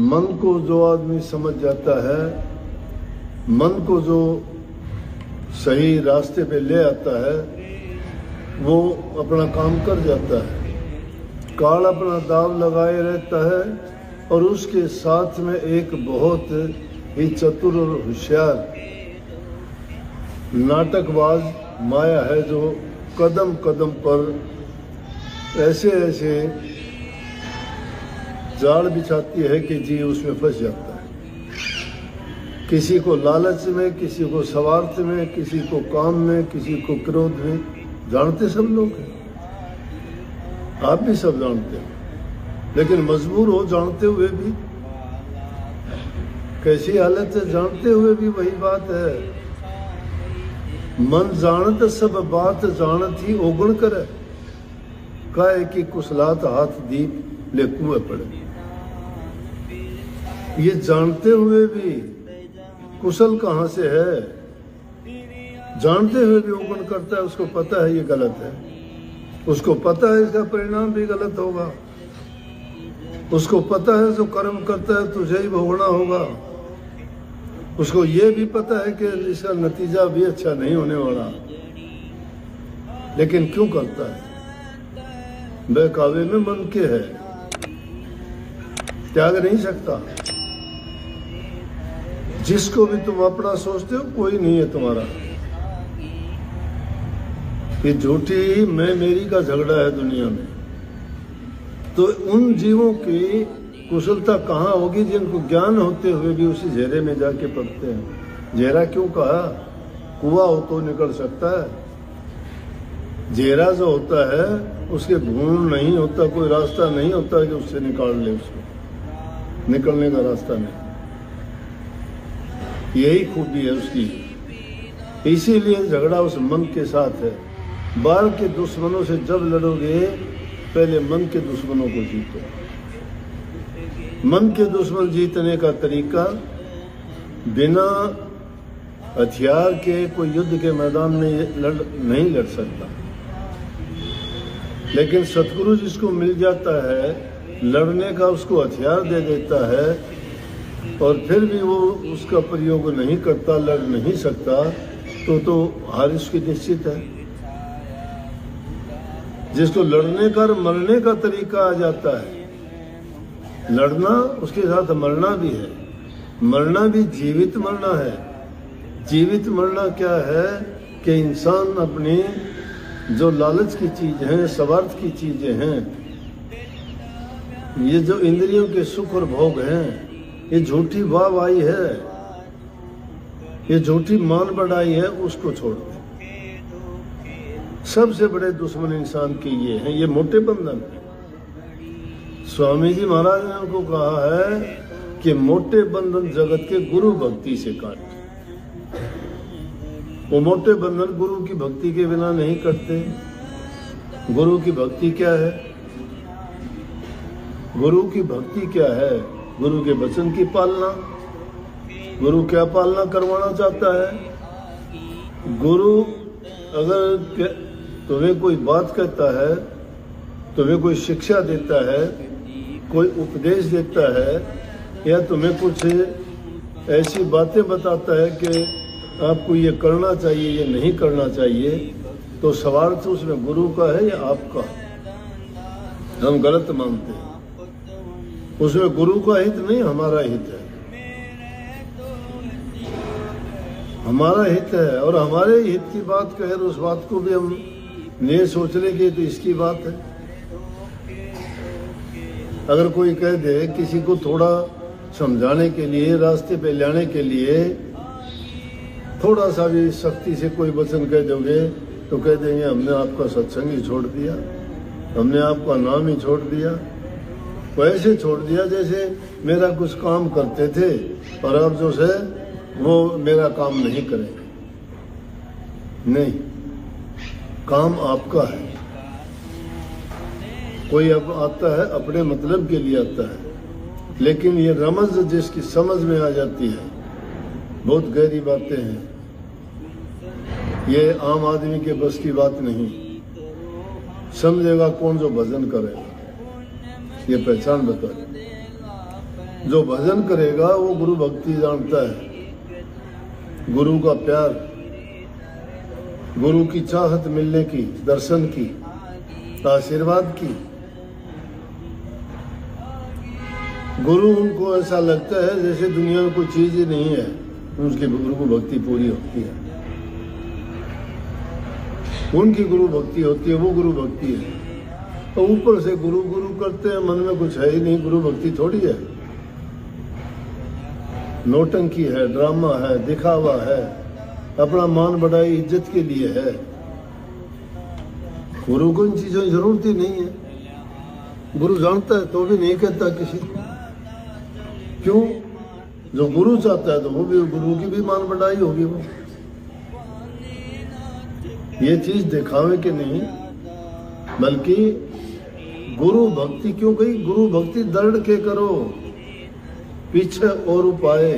मन को जो आदमी समझ जाता है, मन को जो सही रास्ते पे ले आता है, वो अपना काम कर जाता है। काल अपना दाव लगाए रहता है और उसके साथ में एक बहुत ही चतुर और होशियार नाटकबाज माया है, जो कदम कदम पर ऐसे ऐसे जाल बिछाती है कि जी उसमें फंस जाता है। किसी को लालच में, किसी को स्वार्थ में, किसी को काम में, किसी को क्रोध में। जानते सब लोग हैं, आप भी सब जानते हैं, लेकिन मजबूर हो जानते हुए भी। कैसी हालत है, जानते हुए भी वही बात है। मन जानत सब बात जानत ही ओगण करे, काहे की कुशलात हाथ दीप ले कुएं पड़े। ये जानते हुए भी कुशल कहाँ से है, जानते हुए भी ओगण करता है। उसको पता है ये गलत है, उसको पता है इसका परिणाम भी गलत होगा, उसको पता है जो कर्म करता है तुझे ही भोगना होगा, उसको ये भी पता है कि इसका नतीजा भी अच्छा नहीं होने वाला, लेकिन क्यों करता है? बहकावे में मन के है, त्याग नहीं सकता। जिसको भी तुम अपना सोचते हो कोई नहीं है तुम्हारा। ये झूठी मैं मेरी का झगड़ा है दुनिया में। तो उन जीवों की कुशलता कहाँ होगी जिनको ज्ञान होते हुए भी उसी घेरे में जाके पड़ते हैं। घेरा क्यों कहा? कुआं हो तो निकल सकता है, घेरा जो होता है उसके भूण नहीं होता, कोई रास्ता नहीं होता कि उससे निकाल ले, उसको निकलने का रास्ता नहीं। यही खूबी है उसकी, इसीलिए झगड़ा उस मन के साथ है। बाहर के दुश्मनों से जब लड़ोगे पहले मन के दुश्मनों को जीतो। मन के दुश्मन जीतने का तरीका बिना हथियार के कोई युद्ध के मैदान में नहीं लड़ सकता, लेकिन सतगुरु जिसको मिल जाता है लड़ने का, उसको हथियार दे देता है और फिर भी वो उसका प्रयोग नहीं करता, लड़ नहीं सकता, तो हार उसकी निश्चित है। जिसको लड़ने का और मरने का तरीका आ जाता है, लड़ना उसके साथ मरना भी है, मरना भी जीवित मरना है। जीवित मरना क्या है कि इंसान अपनी जो लालच की चीज है, स्वार्थ की चीजें हैं, ये जो इंद्रियों के सुख और भोग हैं, ये झूठी वाहवाही है, ये झूठी मान बढ़ाई है, उसको छोड़ दे। सबसे बड़े दुश्मन इंसान के ये हैं, ये मोटे बंधन है। स्वामी जी महाराज ने उनको कहा है कि मोटे बंधन जगत के गुरु भक्ति से काट। वो मोटे बंधन गुरु की भक्ति के बिना नहीं कटते। गुरु की भक्ति क्या है? गुरु की भक्ति क्या है? गुरु के वचन की पालना। गुरु क्या पालना करवाना चाहता है? गुरु अगर तुम्हें कोई बात कहता है, तुम्हें कोई शिक्षा देता है, कोई उपदेश देता है, या तुम्हें कुछ ऐसी बातें बताता है कि आपको ये करना चाहिए, ये नहीं करना चाहिए, तो स्वार्थ उसमें गुरु का है या आपका? हम गलत मानते हैं। उसमें गुरु का हित नहीं, हमारा हित है, हमारा हित है। और हमारे हित की बात कहे तो उस बात को भी हम नहीं सोच रहे कि तो इसकी बात है। अगर कोई कह दे, किसी को थोड़ा समझाने के लिए, रास्ते पे लाने के लिए थोड़ा सा भी सख्ती से कोई वचन कह दोगे तो कह देंगे हमने आपका सत्संग ही छोड़ दिया, हमने आपका नाम ही छोड़ दिया। वो ऐसे छोड़ दिया जैसे मेरा कुछ काम करते थे और अब जो है वो मेरा काम नहीं करेंगे। नहीं, काम आपका है। कोई अब आता है अपने मतलब के लिए आता है, लेकिन ये रमज जिसकी समझ में आ जाती है, बहुत गहरी बातें हैं, ये आम आदमी के बस की बात नहीं। समझेगा कौन जो भजन करेगा, ये पहचान बता। जो भजन करेगा वो गुरु भक्ति जानता है, गुरु का प्यार, गुरु की चाहत मिलने की, दर्शन की, आशीर्वाद की। गुरु उनको ऐसा लगता है जैसे दुनिया में कोई चीज ही नहीं है, उसकी गुरु को भक्ति पूरी होती है। उनकी गुरु भक्ति होती है, वो गुरु भक्ति है। तो ऊपर से गुरु गुरु करते हैं, मन में कुछ है ही नहीं, गुरु भक्ति थोड़ी है। नौटंकी है, ड्रामा है, दिखावा है, अपना मान बढ़ाई इज्जत के लिए है। गुरु को इन चीजों की जरूरत ही नहीं है। गुरु जानता है तो भी नहीं कहता किसी। क्यों? जो गुरु चाहता है तो वो भी, गुरु की भी मान बढ़ाई होगी। वो ये चीज दिखावे के नहीं, बल्कि गुरु भक्ति क्यों कही? गुरु भक्ति दृढ़ के करो, पीछे और उपाय।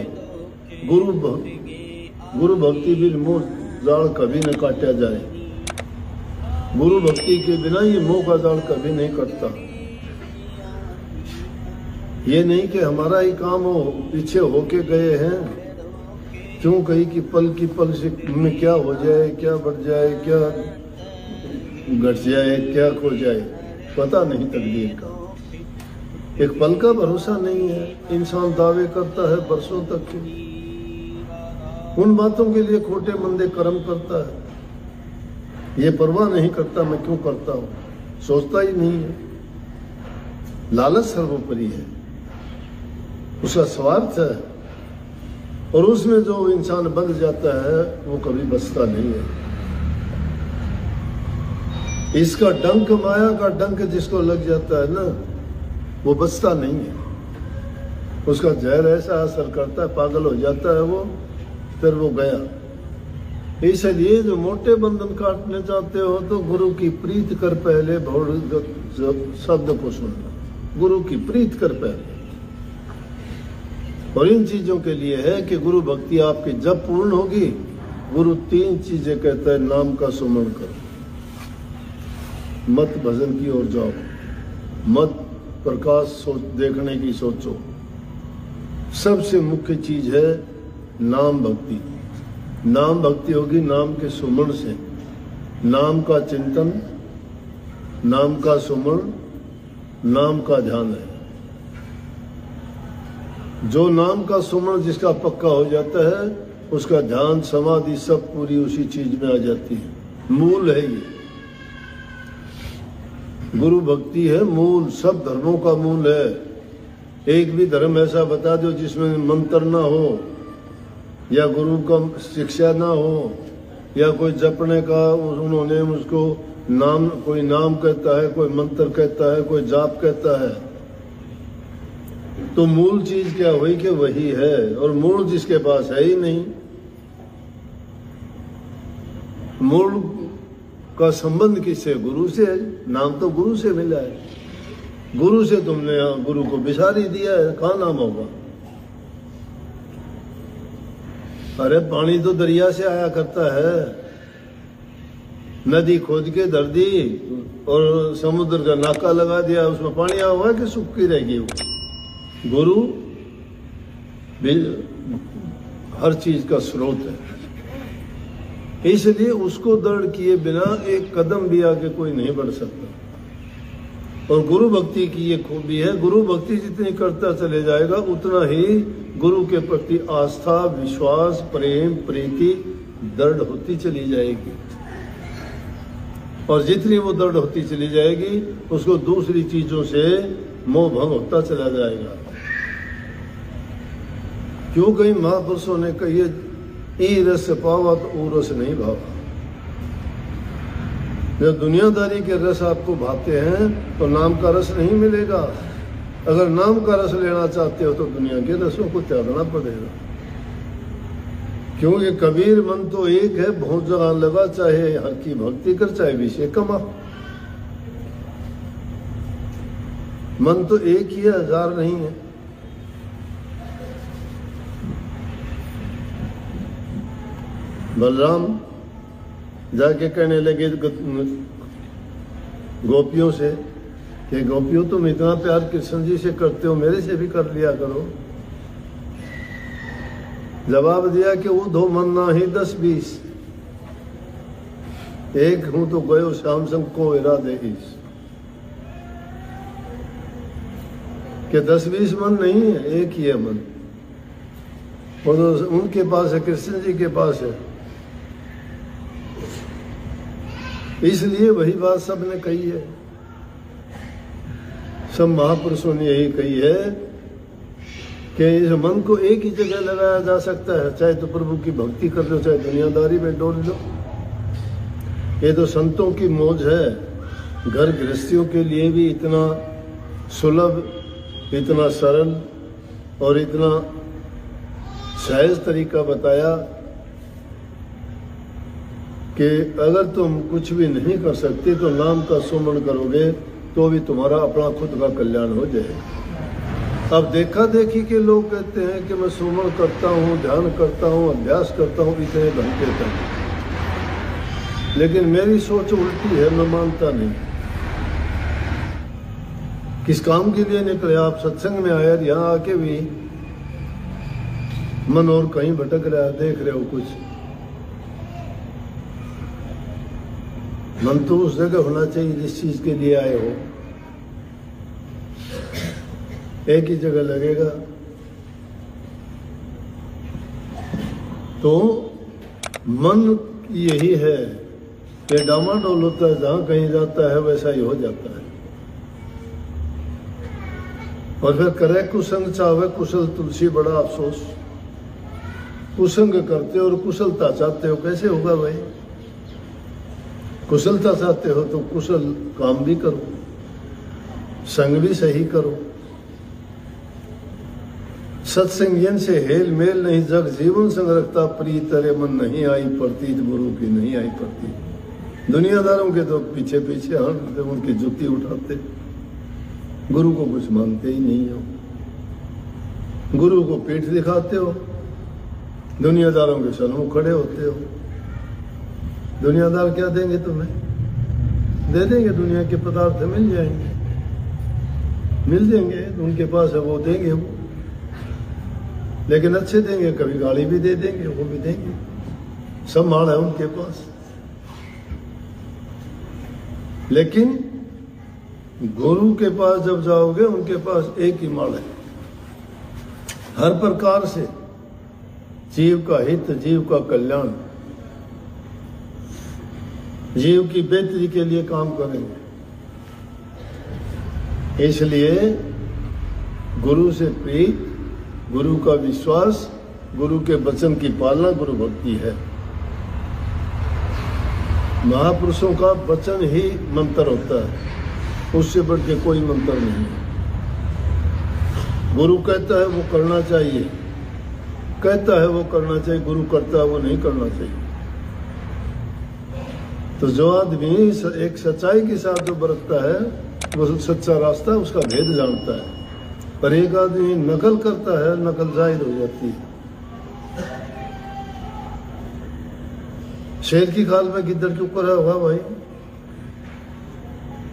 गुरु भक्ति भी मोह जाल कभी न काटा जाए। गुरु भक्ति के बिना ये मोह का जाल कभी नहीं कटता। ये नहीं कि हमारा ही काम हो, पीछे होके गए हैं। क्यों कही कि पल से में क्या हो जाए, क्या बढ़ जाए, क्या घट जाए, क्या खो जाए, पता नहीं तकदीर का। एक पल का भरोसा नहीं है। इंसान दावे करता है बरसों तक के, उन बातों के लिए खोटे मंदे कर्म करता है। ये परवाह नहीं करता मैं क्यों करता हूं, सोचता ही नहीं है। लालच सर्वोपरि है, उसका स्वार्थ है, और उसमें जो इंसान बंध जाता है वो कभी बचता नहीं है। इसका डंक, माया का डंक जिसको लग जाता है ना, वो बचता नहीं है। उसका जहर ऐसा असर करता है, पागल हो जाता है वो, फिर वो गया। इसलिए जो मोटे बंधन काटने चाहते हो तो गुरु की प्रीत कर पहले शब्द को सुनना। गुरु की प्रीत कर पहले। और इन चीजों के लिए है कि गुरु भक्ति आपकी जब पूर्ण होगी, गुरु 3 चीजें कहता है। नाम का सुमरण करो, मत भजन की ओर जाओ, मत प्रकाश सोच देखने की सोचो। सबसे मुख्य चीज है नाम भक्ति। नाम भक्ति होगी नाम के सुमरण से। नाम का चिंतन, नाम का सुमरण, नाम का ध्यान है। जो नाम का सुमरण जिसका पक्का हो जाता है, उसका ध्यान समाधि सब पूरी उसी चीज में आ जाती है। मूल है ये गुरु भक्ति है, मूल। सब धर्मों का मूल है। एक भी धर्म ऐसा बता दो जिसमें मंत्र ना हो, या गुरु का शिक्षा ना हो, या कोई जपने का उन्होंने उसको नाम, कोई नाम कहता है, कोई मंत्र कहता है, कोई जाप कहता है। तो मूल चीज क्या हुई कि वही है, और मूल जिसके पास है ही नहीं। मूल का संबंध किससे? गुरु से है। नाम तो गुरु से मिला है। गुरु से तुमने गुरु को बिसार ही दिया है, कहाँ नाम होगा? अरे पानी तो दरिया से आया करता है। नदी खोद के धर दी और समुद्र का नाका लगा दिया, उसमें पानी आया हुआ है कि सूखी रहेगी वो? गुरु हर चीज का स्रोत है। इसलिए उसको दृढ़ किए बिना एक कदम भी आगे कोई नहीं बढ़ सकता। और गुरु भक्ति की ये खूबी है, गुरु भक्ति जितनी करता चले जाएगा उतना ही गुरु के प्रति आस्था, विश्वास, प्रेम, प्रीति दृढ़ होती चली जाएगी। और जितनी वो दृढ़ होती चली जाएगी, उसको दूसरी चीजों से मोह भंग होता चला जाएगा। क्यों कहीं महापुरुषों ने कही, ई रस पावा तो ऊ रस नहीं भावा। जब दुनियादारी के रस आपको भाते हैं तो नाम का रस नहीं मिलेगा। अगर नाम का रस लेना चाहते हो तो दुनिया के रसों को त्यागना पड़ेगा। क्योंकि कबीर मन तो एक है, बहुत जगह लगा, चाहे हर की भक्ति कर, चाहे विषय कमा। मन तो एक ही है, 1000 नहीं है। बलराम जाके कहने लगे गोपियों से कि गोपियों तुम इतना प्यार कृष्ण जी से करते हो, मेरे से भी कर लिया करो। जवाब दिया कि वो दो मन ना ही 10-20, एक हूं तो गयो श्याम संग को इरादे ईस। कि 10-20 मन नहीं है, एक ही है मन। वो तो उनके पास है, कृष्ण जी के पास है। इसलिए वही बात सबने कही है, सब महापुरुषों ने यही कही है कि इस मन को एक ही जगह लगाया जा सकता है, चाहे तो प्रभु की भक्ति कर लो, चाहे दुनियादारी में डोल लो। ये तो संतों की मौज है। घर गृहस्थियों के लिए भी इतना सुलभ, इतना सरल और इतना सहज तरीका बताया कि अगर तुम कुछ भी नहीं कर सकते तो नाम का सुमरण करोगे तो भी तुम्हारा अपना खुद का कल्याण हो जाएगा। अब देखा देखी के लोग कहते हैं कि मैं सुमरण करता हूँ, ध्यान करता हूँ, अभ्यास करता हूँ इतने घंटे तक, लेकिन मेरी सोच उल्टी है, मैं मानता नहीं। किस काम के लिए निकले आप? सत्संग में आए, यहाँ आके भी मन और कहीं भटक रहा है, देख रहे हो कुछ। मन तो उस जगह होना चाहिए जिस चीज के लिए आए हो। एक ही जगह लगेगा तो मन यही है कि डामाडोल होता है, जहां कहीं जाता है वैसा ही हो जाता है। और फिर करे कुसंग चाहे कुशल तुलसी, बड़ा अफसोस। कुसंग करते हो और कुशलता चाहते हो, कैसे होगा भाई? कुशलता चाहते हो तो कुशल काम भी करो, संग भी सही करो। सत्संगन से हेल मेल नहीं, जग जीवन संग रखता प्रीत, अरे मन नहीं आई प्रतीत, गुरु की नहीं आई प्रतीत। दुनियादारों के तो पीछे पीछे हटते, उनकी जुत्ती उठाते, गुरु को कुछ मानते ही नहीं हो। गुरु को पीठ दिखाते हो, दुनियादारों के सन्मुख खड़े होते हो। दुनियादार क्या देंगे तुम्हें? दे देंगे, दुनिया के पदार्थ मिल जाएंगे, मिल देंगे, उनके पास है वो देंगे वो, लेकिन अच्छे देंगे, कभी गाली भी दे देंगे, वो भी देंगे, सब माल है उनके पास। लेकिन गुरु के पास जब जाओगे, उनके पास एक ही माल है, हर प्रकार से जीव का हित, जीव का कल्याण, जीव की बेहतरी के लिए काम करेंगे। इसलिए गुरु से प्रीत, गुरु का विश्वास, गुरु के वचन की पालना गुरु भक्ति है। महापुरुषों का वचन ही मंत्र होता है, उससे बढ़ के कोई मंत्र नहीं है। गुरु कहता है वो करना चाहिए, कहता है वो करना चाहिए, गुरु करता है वो नहीं करना चाहिए। तो जो आदमी एक सच्चाई के साथ जो बरतता है वो सच्चा रास्ता, उसका भेद जानता है। पर एक आदमी नकल करता है, नकल जाहिर हो जाती है। शेर की खाल में गिद्दड़ क्यों करा हुआ भाई?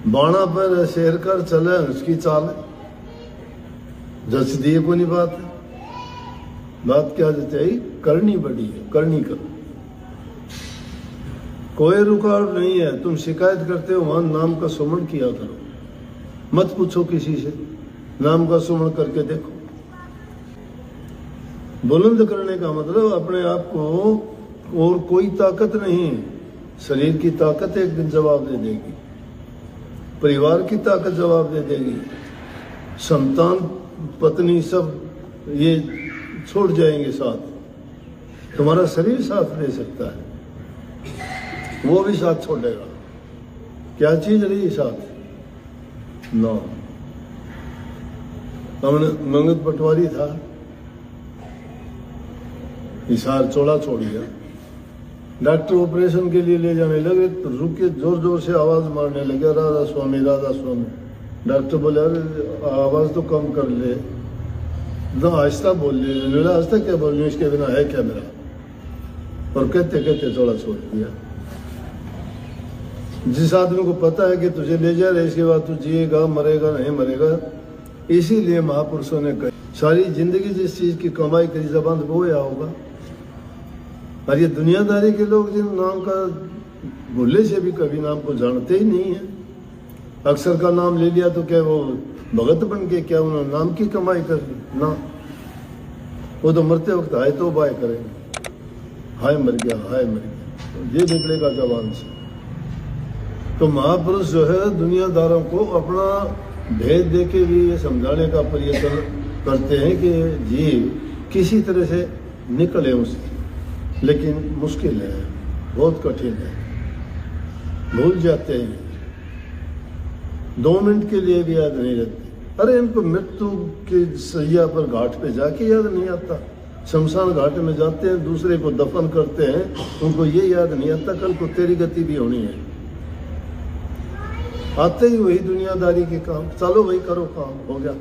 बाणा पर शेर कर चले, उसकी चाल जच दिए को नहीं बात है। बात क्या चाहिए? करनी बड़ी है, करनी करो, कोई रुकावट नहीं है। तुम शिकायत करते हो, वहां नाम का सुमरण किया करो, मत पूछो किसी से, नाम का सुमरण करके देखो। बुलंद करने का मतलब अपने आप को, और कोई ताकत नहीं, शरीर की ताकत एक दिन जवाब दे देगी, परिवार की ताकत जवाब दे देगी, संतान पत्नी सब ये छोड़ जाएंगे साथ, तुम्हारा शरीर साथ दे सकता है, वो भी साथ छोड़ेगा। क्या चीज रही साथ? नाम। मंगत पटवारी था, हिसार चौड़ा छोड़ गया, डॉक्टर ऑपरेशन के लिए ले जाने लगे तो रुके, जोर जोर से आवाज मारने लगे, राधा स्वामी राधा स्वामी। डॉक्टर बोले अरे आवाज तो कम कर ले, तो आहिस्ता बोल ले। मेरा आहिस्ता क्या बोल, इसके बिना है क्या मेरा? और कहते कहते चौड़ा छोड़ दिया। जिस आदमी को पता है कि तुझे ले जा रहे इसके बाद तू जिएगा मरेगा नहीं मरेगा, इसीलिए महापुरुषों ने कहा सारी जिंदगी जिस चीज की कमाई करी जबान वो या होगा। और ये दुनियादारी के लोग जिन नाम का भूले से भी कभी नाम को जानते ही नहीं है, अक्सर का नाम ले लिया तो क्या वो भगत बन के क्या उन्होंने नाम की कमाई कर ली ना, वो तो मरते वक्त हाय तो बाय करेंगे, हाय मर गया हाय मर गया, तो ये निकलेगा जबान से। तो महापुरुष जो है दुनियादारों को अपना भेद दे के भी ये समझाने का प्रयत्न करते हैं कि जीव किसी तरह से निकले उससे, लेकिन मुश्किल है, बहुत कठिन है, भूल जाते हैं, 2 मिनट के लिए भी याद नहीं रहती। अरे इनको मृत्यु के सैया पर घाट पे जाके याद नहीं आता, शमशान घाट में जाते हैं दूसरे को दफन करते हैं, उनको ये याद नहीं आता कल को तेरी गति भी होनी है। आते ही वही दुनियादारी के काम, चलो वही करो काम, हो गया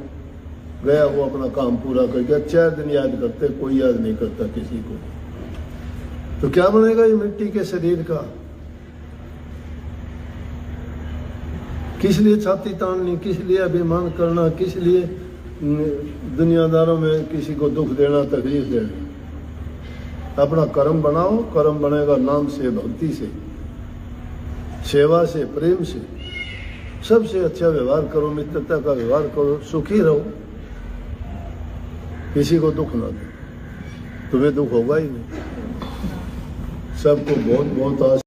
गया वो अपना काम पूरा कर गया। 4 दिन याद करते, कोई याद नहीं करता किसी को। तो क्या बनेगा ये मिट्टी के शरीर का? किस लिए छाती ताननी, किस लिए अभिमान करना, किस लिए दुनियादारों में किसी को दुख देना, तकलीफ देना? अपना कर्म बनाओ, कर्म बनेगा नाम से, भक्ति से, सेवा से, प्रेम से, सबसे अच्छा व्यवहार करो, मित्रता का व्यवहार करो, सुखी रहो, किसी को दुख ना दो, तुम्हें दुख होगा ही नहीं। सबको बहुत बहुत